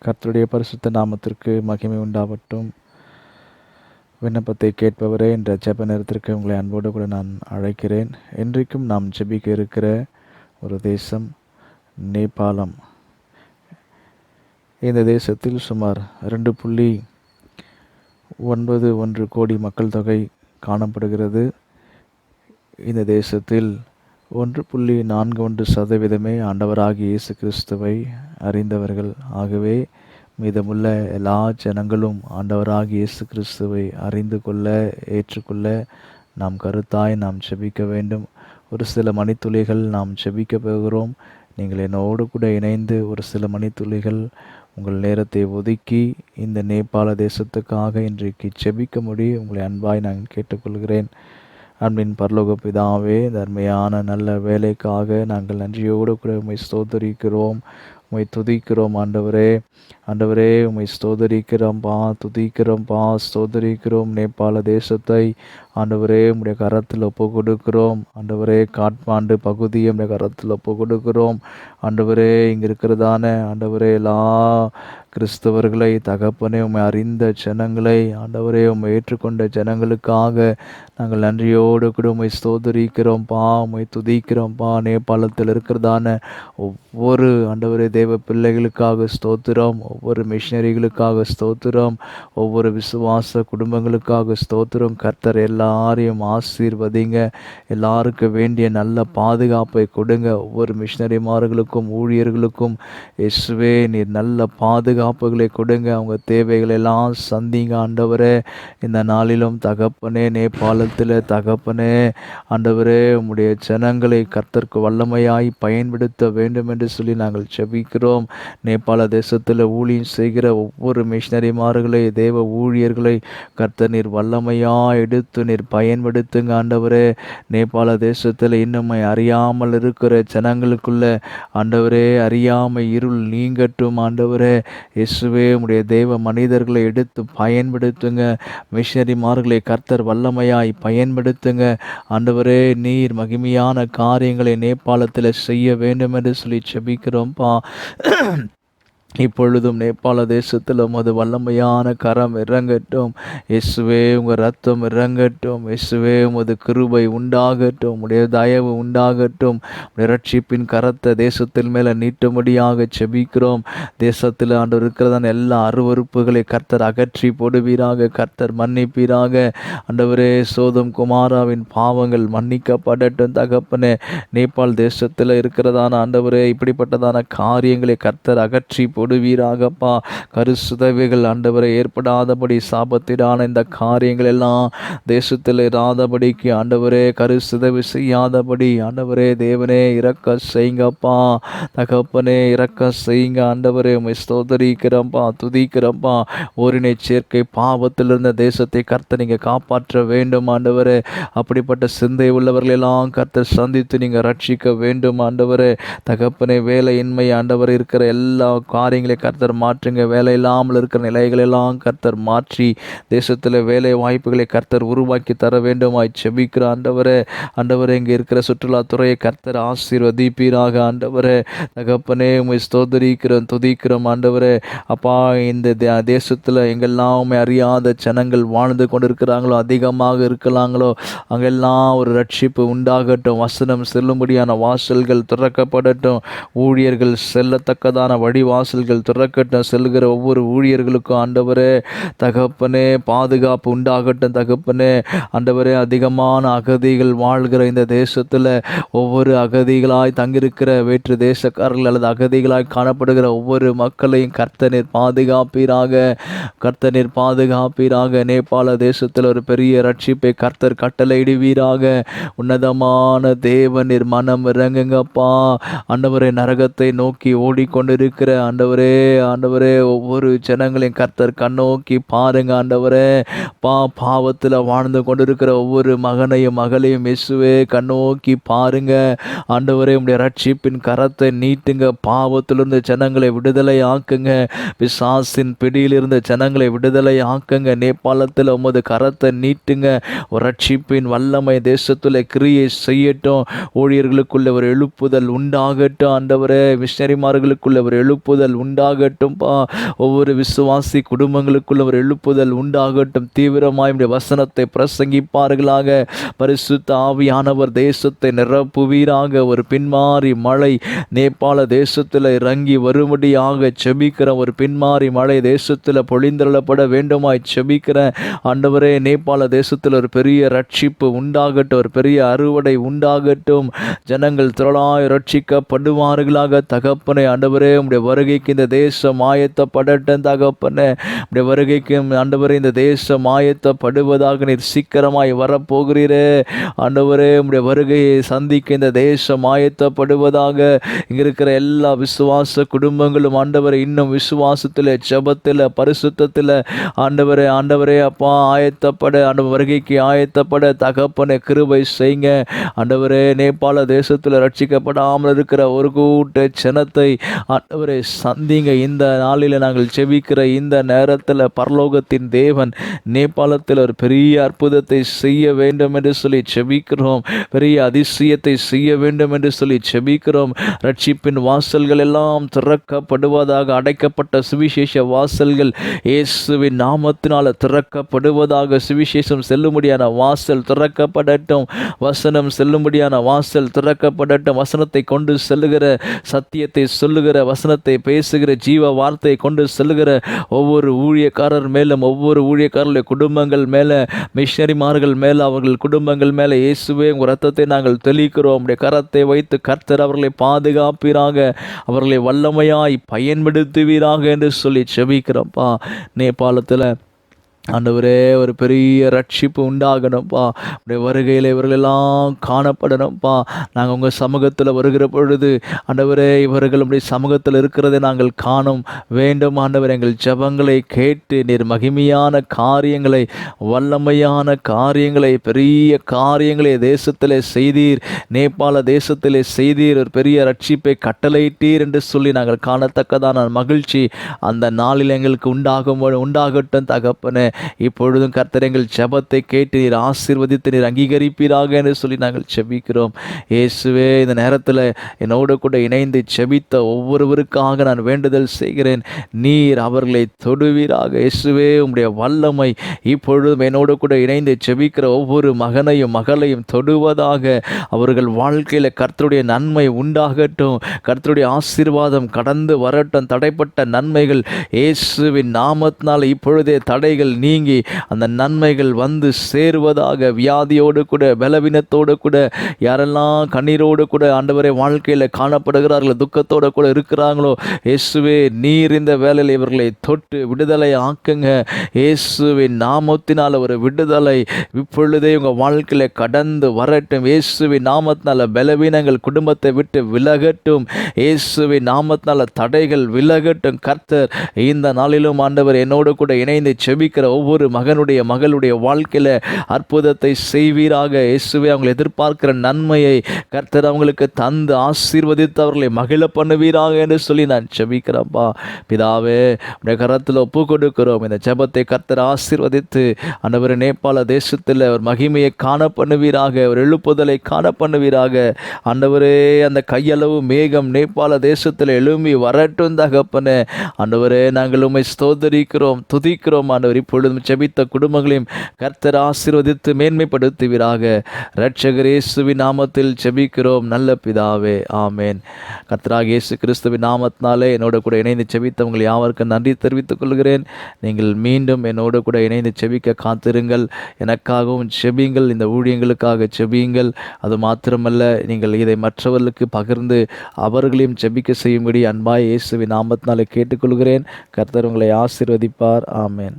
கர்த்தருடைய பரிசுத்த நாமத்திற்கு மகிமை உண்டாகட்டும். விண்ணப்பத்தை கேட்பவரே, என்ற ஜெப நேரத்திற்கு உங்களை அன்போடு கூட நான் அழைக்கிறேன். இன்றைக்கும் நாம் ஜெபிக்க இருக்கிற ஒரு தேசம் நேபாளம். இந்த தேசத்தில் சுமார் 2.91 கோடி மக்கள் தொகை காணப்படுகிறது. இந்த தேசத்தில் 1.41% ஆண்டவராகிய இயேசு கிறிஸ்துவை அறிந்தவர்கள். ஆகவே மீதமுள்ள எல்லா ஜனங்களும் ஆண்டவராகிய இயேசு கிறிஸ்துவை அறிந்து கொள்ள, ஏற்றுக்கொள்ள நாம் கருத்தாய் நாம் ஜெபிக்க வேண்டும். ஒரு சில மணித்துளிகள் நாம் ஜெபிக்க போகிறோம். நீங்கள் என்னோடு கூட இணைந்து ஒரு சில மணித்துளிகள் உங்கள் நேரத்தை ஒதுக்கி இந்த நேபாள தேசத்துக்காக இன்றைக்கு ஜெபிக்கும்படி உங்களை அன்பாய் நான் கேட்டுக்கொள்கிறேன். அன்பின் பரலோக பிதாவே, தர்மையான நல்ல வேலைக்காக நாங்கள் நன்றியோடு கூட உம்மை ஸ்தோத்தரிக்கிறோம், உம்மை துதிக்கிறோம். ஆண்டவரே உம்மை ஸ்தோத்தரிக்கிறோம்பா, துதிக்கிறோம்பா, ஸ்தோத்தரிக்கிறோம். நேபாள தேசத்தை ஆண்டவரே உம்முடைய கரத்தில் ஒப்பு கொடுக்கிறோம். ஆண்டவரே காட்மாண்டு பகுதியை உம்முடைய கரத்தில் ஒப்பு கொடுக்கிறோம். ஆண்டவரே இங்கே இருக்கிறதான ஆண்டவரே எல்லா கிறிஸ்தவர்களை, தகப்பனே உம்மை அறிந்த ஜனங்களை, ஆண்டவரே உம்மை ஏற்றுக்கொண்ட ஜனங்களுக்காக நாங்கள் நன்றியோடு கூட உம்மை ஸ்தோத்தரிக்கிறோம்பா, உம்மை துதிக்கிறோம்பா. நேபாளத்தில் இருக்கிறதான ஒவ்வொரு ஆண்டவரே தேவ பிள்ளைகளுக்காக ஸ்தோத்திரம், ஒவ்வொரு மிஷினரிகளுக்காக ஸ்தோத்திரம், ஒவ்வொரு விசுவாச குடும்பங்களுக்காக ஸ்தோத்திரம். கர்த்தர் எல்லாரையும் ஆசீர்வதிங்க, எல்லாருக்கும் வேண்டிய நல்ல பாதுகாப்பை கொடுங்க. ஒவ்வொரு மிஷினரிமார்களுக்கும் ஊழியர்களுக்கும் இயேசுவே நீர் நல்ல பாதுகாப்புகளை கொடுங்க. அவங்க தேவைகளை எல்லாம் சந்திங்க ஆண்டவரே. இந்த நாளிலும் தகப்பனே, நேபாளத்தில் தகப்பனே ஆண்டவரே உம்முடைய ஜனங்களை கர்த்தருக்கு வல்லமையாய் பயன்படுத்த வேண்டும் என்று சொல்லி நாங்கள் ஜெபிக்கிறோம். நேபாள தேசத்தில் ஊழியம் செய்கிற ஒவ்வொரு மிஷினரிமார்களை, தேவ ஊழியர்களை கர்த்தர் நீர் வல்லமையாக எடுத்து நீர் பயன்படுத்துங்க ஆண்டவரே. நேபாள தேசத்தில் இன்னும் அறியாமல் இருக்கிற ஜனங்களுக்குள்ள ஆண்டவரே அறியாமை இருள் நீங்கட்டும் ஆண்டவரே. இயேசுவே உம்முடைய தேவ மனிதர்களை எடுத்து பயன்படுத்துங்க. மிஷினரிமார்களை கர்த்தர் வல்லமையாய் பயன்படுத்துங்க ஆண்டவரே. நீர் மகிமையான காரியங்களை நேபாளத்தில் செய்ய வேண்டும் என்று சொல்லி ஜெபிக்கிறோம்ப்பா. இப்பொழுதும் நேபாள தேசத்தில் உமது வல்லமையான கரம் இறங்கட்டும் இயேசுவே. உங்கள் ரத்தம் இறங்கட்டும் இயேசுவே. உமது கிருபை உண்டாகட்டும், உடைய தயவு உண்டாகட்டும். உடைய ரட்சிப்பின் கரத்தை தேசத்தின் மேலே நீட்டும்படியாக செபிக்கிறோம். தேசத்தில் ஆண்டு இருக்கிறதான எல்லா அருவறுப்புகளை கர்த்தர் அகற்றி போடுவீராக, கர்த்தர் மன்னிப்பீராக ஆண்டவரே. சோதம் குமாராவின் பாவங்கள் மன்னிக்கப்படட்டும் தகப்பனே. நேபாள் தேசத்தில் இருக்கிறதான ஆண்டவரே இப்படிப்பட்டதான காரியங்களை கர்த்தர் அகற்றி போடுவீராகப்பா. கருசுதவைகள் ஆண்டவரை ஏற்படாதபடி, சாபத்திடான இந்த காரியங்கள் எல்லாம் தேசத்தில் இராதபடிக்கு ஆண்டவரே, கருசுதவி செய்யாதபடி ஆண்டவரே தேவனே இரக்க செய்யுங்கப்பா. தகப்பனே இரக்க செய்யுங்க ஆண்டவரே. உம்மை ஸ்தோத்தரிக்கிறோம்ப்பா, துதிக்கிறோம்ப்பா. ஓரினை சேர்க்கை பாவத்திலிருந்த தேசத்தை கர்த்தர் நீங்கள் காப்பாற்ற வேண்டும் ஆண்டவரே. அப்படிப்பட்ட சிந்தை உள்ளவர்களெல்லாம் கர்த்தர் சந்தித்து நீங்கள் ரட்சிக்க வேண்டும் ஆண்டவரே. தகப்பனே வேலையின்மை ஆண்டவர் இருக்கிற எல்லா காரியங்களை கர்த்தர் மாற்றுங்க. வேலை இல்லாமல் இருக்கிற நிலைகளெல்லாம் கர்த்தர் மாற்றி தேசத்தில் வேலை வாய்ப்புகளை கர்த்தர் உருவாக்கி தர வேண்டுமாய் செபிக்கிற ஆண்டவரே. ஆண்டவரே இங்கே இருக்கிற சுற்றுலாத்துறையை கர்த்தர் ஆசீர்வதிப்பீராக ஆண்டவரே. தகப்பனே உம்மை ஸ்தோத்தரிக்கிறோம், துதிக்கிறோம் ஆண்டவரே. அப்பா, இந்த தேசத்தில் எங்கெல்லாம் அறியாத ஜனங்கள் வாழ்ந்து கொண்டிருக்கிறாங்களோ, அதிகமாக இருக்கலாங்களோ, அங்கெல்லாம் ஒரு ரட்சிப்பு உண்டாகட்டும். வசனம் செல்லும்படியான வாசல்கள் திறக்கப்படட்டும். ஊழியர்கள் செல்லத்தக்கதான வழிவாசல்கள் திறக்கட்டும். செல்கிற ஒவ்வொரு ஊழியர்களுக்கும் ஆண்டவரே தகப்பனே பாதுகாப்பு உண்டாகட்டும் தகப்பனே. ஆண்டவரே அதிகமான அகதிகள் வாழ்கிற இந்த தேசத்தில் ஒவ்வொரு அகதிகளாய் தங்கியிருக்கிற வேற்று தேசக்காரர்கள் அல்லது அகதிகளாய் காணப்படுகிற ஒவ்வொரு மக்களையும் கர்த்தர் பாதுகாப்பீராக, கர்த்தர் பாதுகாப்பீராக. நேபாள தேசத்தில் ஒரு பெரிய ரட்சிப்பை கர்த்தர் கட்டளையிடுவீராக. உன்னதமான தேவன் மனம் இறங்குங்கப்பா ஆண்டவரே. நரகத்தை நோக்கி ஓடிக்கொண்டிருக்கிற ஆண்டவரே ஒவ்வொரு ஜனங்களையும் கர்த்தர் கண்ணோக்கி பாருங்க ஆண்டவரே. பாவத்தில் வாழ்ந்து கொண்டிருக்கிற ஒவ்வொரு மகனையும் மகளையும் இயேசுவே கண்ணோக்கி பாருங்க ஆண்டவரே. உம்முடைய ரட்சிப்பின் கரத்தை நீட்டுங்க. பாவத்திலிருந்து ஜனங்களை விடுதலை ஆக்குங்க. பிசாசின் பிடியிலிருந்த ஜனங்களை விடுதலை ஆக்குங்க. நேபாளத்தில் உமது கரத்தை நீட்டுங்க. ஒரு ரட்சிப்பின் வல்லமை தேசத்தில் கிரியை செய்யட்டும். ஊழியர்களுக்குள்ள ஒரு எழுப்புதல் உண்டாகட்டும் ஆண்டவரே. மிஷனரிமார்களுக்குள்ள ஒரு எழுப்புதல் உண்டாகட்டும்பா. ஒவ்வொரு விசுவாசி குடும்பங்களுக்குள்ள ஒரு எழுப்புதல் உண்டாகட்டும். தீவிரமாய் உம்முடைய வசனத்தை பிரசங்கிப்பார்களாக. பரிசுத்த ஆவியானவர் தேசத்தை நிரப்புவீராக. ஒரு பின்மாறி மழை நேபாள தேசத்தில் இறங்கி வரும்படியாக செபிக்கிறேன். ஒரு பின்மாறி மழை தேசத்தில் பொழிந்தருளப்பட வேண்டுமாய் செபிக்கிறேன். ஆண்டவரே, நேபாள தேசத்தில் ஒரு பெரிய ரட்சிப்பு உண்டாகட்டும். ஒரு பெரிய அறுவடை உண்டாகட்டும். ஜனங்கள் திரளாய் ரட்சிக்கப்படுவார்களாக. தகப்பனே, ஆண்டவரே, உம்முடைய வருகைக்கு இந்த தேசம் ஆயத்தப்படட்டும். தகப்பனே, உம்முடைய வருகைக்கு ஆண்டவரே இந்த தேசம் ஆயத்தப்படுவதாக நீர் சீக்கிரமாய் வரப்போகிறீரே. ஆண்டவரே, உம்முடைய வருகையை சந்திக்க இந்த தேசம் ஆயத்தப்படுவதாக. இங்க இருக்கிற எல்லா விசுவாச குடும்பங்களும் ஆண்டவரை இன்னும் விசுவாசத்தில், ஜெபத்தில், பரிசுத்தத்தில் ஆண்டவரே ஆண்டவரே அப்பா ஆயத்தப்பட, ஆண்டவர் வருகைக்கு ஆயத்தப்பட தகப்பனை கிருபை செய்யுங்க. ஆண்டவரே, நேபாள தேசத்தில் ரட்சிக்கப்படாமல் இருக்கிற ஒரு கூட்ட ஜனத்தை ஆண்டவரை சந்திங்க. இந்த நாளில் நாங்கள் செபிக்கிற இந்த நேரத்தில் பரலோகத்தின் தேவன் நேபாளத்தில் ஒரு பெரிய அற்புதத்தை செய்ய வேண்டும் என்று சொல்லி செபிக்கிறோம். பெரிய அதிசயத்தை செய்ய வேண்டும் என்று சொல்லி செபிக்கிறோம். ரட்சிப்பின் வாசல்கள் எல்லாம் திறக்கப்படுவதாக. அடைக்கப்பட்ட சுவிசேஷ வாசல்கள் இயேசுவின் நாமத்தினால திறக்கப்படுவதாக. சுவிசேஷம் செல்லும்படியான வாசல் திறக்கப்படட்டும். வசனம் செல்லும்படியான வாசல் திறக்கப்படட்டும். வசனத்தை கொண்டு செல்லுகிற, சத்தியத்தை சொல்லுகிற, வசனத்தை பேசுகிற, ஜீவ வார்த்தையை கொண்டு செல்லுகிற ஒவ்வொரு ஊழியக்காரர் மேலும், ஒவ்வொரு ஊழியக்காரர்களுடைய குடும்பங்கள் மேலே, மிஷனரிமார்கள் மேலே, அவர்கள் குடும்பங்கள் மேலே இயேசுவே உங்கள் ரத்தத்தை நாங்கள் தெளிக்கிறோம். உடைய கரத்தை வைத்து கர்த்தர் அவர்களை பாதுகாப்பீராக. அவர்களை வல்லமையாய் பயன்படுத்துவீராக என்று சொல்லி செபிக்கிறோம்ப்பா. நேபாளத்தில் ஆண்டவரே ஒரு பெரிய ரட்சிப்பு உண்டாகணும்ப்பா. உடைய வருகையில் இவர்களெல்லாம் காணப்படணும்ப்பா. நாங்கள் உங்கள் சமூகத்தில் வருகிற பொழுது ஆண்டவரே இவர்கள் உடைய சமூகத்தில் இருக்கிறதை நாங்கள் காணும் வேண்டும். ஆண்டவர், எங்கள் ஜெபங்களை கேட்டு நீர் மகிமையான காரியங்களை, வல்லமையான காரியங்களை, பெரிய காரியங்களை தேசத்தில் செய்தீர். நேபாள தேசத்தில் செய்தீர். ஒரு பெரிய ரட்சிப்பை கட்டளையிட்டீர் என்று சொல்லி நாங்கள் காணத்தக்கதான மகிழ்ச்சி அந்த நாளில் எங்களுக்கு உண்டாகட்டும் தகப்பனே. இப்பொழுதும் கர்த்தர் எங்கள் ஜெபத்தை கேட்டு நீர் ஆசீர்வதித்து நீர் அங்கீகரிப்பீராக என்று சொல்லி நாங்கள் செபிக்கிறோம். இயேசுவே, இந்த நேரத்தில் என்னோடு கூட இணைந்து செபித்த ஒவ்வொருவருக்காக நான் வேண்டுதல் செய்கிறேன். நீர் அவர்களை தொடுவீராக. இயேசுவே, உம்முடைய வல்லமை இப்பொழுதும் என்னோடு கூட இணைந்து செபிக்கிற ஒவ்வொரு மகனையும் மகளையும் தொடுவதாக. அவர்கள் வாழ்க்கையில் கர்த்தருடைய நன்மை உண்டாகட்டும். கர்த்தருடைய ஆசீர்வாதம் கடந்து வரட்டும். தடைப்பட்ட நன்மைகள் இயேசுவின் நாமத்தினால் இப்பொழுதே தடைகள் நீங்கி அந்த நன்மைகள் வந்து சேருவதாக. வியாதியோடு கூட, பலவீனத்தோடு கூட, யாரெல்லாம் கண்ணீரோடு கூட ஆண்டவரே வாழ்க்கையில் காணப்படுகிறார்களோ, துக்கத்தோடு கூட இருக்கிறாங்களோ, இயேசுவே நீர் இந்த வேலையில் இவர்களை தொட்டு விடுதலை ஆக்குங்க. இயேசுவின் நாமத்தினால் ஒரு விடுதலை இப்பொழுதே உங்கள் வாழ்க்கையில் கடந்து வரட்டும். இயேசுவின் நாமத்தினால பலவீனங்கள் குடும்பத்தை விட்டு விலகட்டும். இயேசுவின் நாமத்தினால தடைகள் விலகட்டும். கர்த்தர் இந்த நாளிலும் ஆண்டவர் என்னோடு கூட இணைந்து செபிக்கிற ஒவ்வொரு மகனுடைய மகளுடைய வாழ்க்கையில் அற்புதத்தை செய்வீராக. இயேசுவே, அவங்களை எதிர்பார்க்கிற நன்மையை கர்த்தர் அவங்களுக்கு தந்து ஆசீர்வதித்து அவர்களை மகிழ பண்ணுவீராக என்று சொல்லி நான் செபிக்கிறேன்ப்பா. பிதாவே, உடைய கரத்தில் ஒப்பு கொடுக்கிறோம். இந்த ஜெபத்தை கர்த்தர் ஆசீர்வதித்து ஆண்டவர் நேபாள தேசத்தில் ஒரு மகிமையை காண பண்ணுவீராக. ஒரு எழுப்புதலை காண பண்ணுவீராக. ஆண்டவரே, அந்த கையளவு மேகம் நேபாள தேசத்தில் எழும்பி வரட்டும் தகப்பனே. ஆண்டவரே, நாங்கள் உம்மை ஸ்தோத்தரிக்கிறோம், துதிக்கிறோம். ஆண்டவர், இப்பொழுதும் செபித்த குடும்பங்களையும் கர்த்தர் ஆசீர்வதித்து மேன்மைப்படுத்துவீராக. இரட்சகர் இயேசுவின் நாமத்தில் செபிக்கிறோம் நல்ல பிதாவே, ஆமேன். கர்த்தராகிய இயேசு கிறிஸ்துவின் நாமத்தினாலே என்னோட கூட இணைந்து செபித்தவங்கள் யாவருக்கும் நன்றி தெரிவித்துக் கொள்கிறேன். நீங்கள் மீண்டும் என்னோடு கூட இணைந்து செபிக்க காத்திருங்கள். எனக்காகவும் செபியுங்கள். இந்த ஊழியங்களுக்காக செபியுங்கள். அது மாத்திரமல்ல, நீங்கள் இதை மற்றவர்களுக்கு பகிர்ந்து அவர்களையும் செபிக்க செய்யும்படி அன்பாய் இயேசுவின் நாமத்தினாலே கேட்டுக்கொள்கிறேன். கர்த்தர் உங்களை ஆசீர்வதிப்பார். ஆமேன்.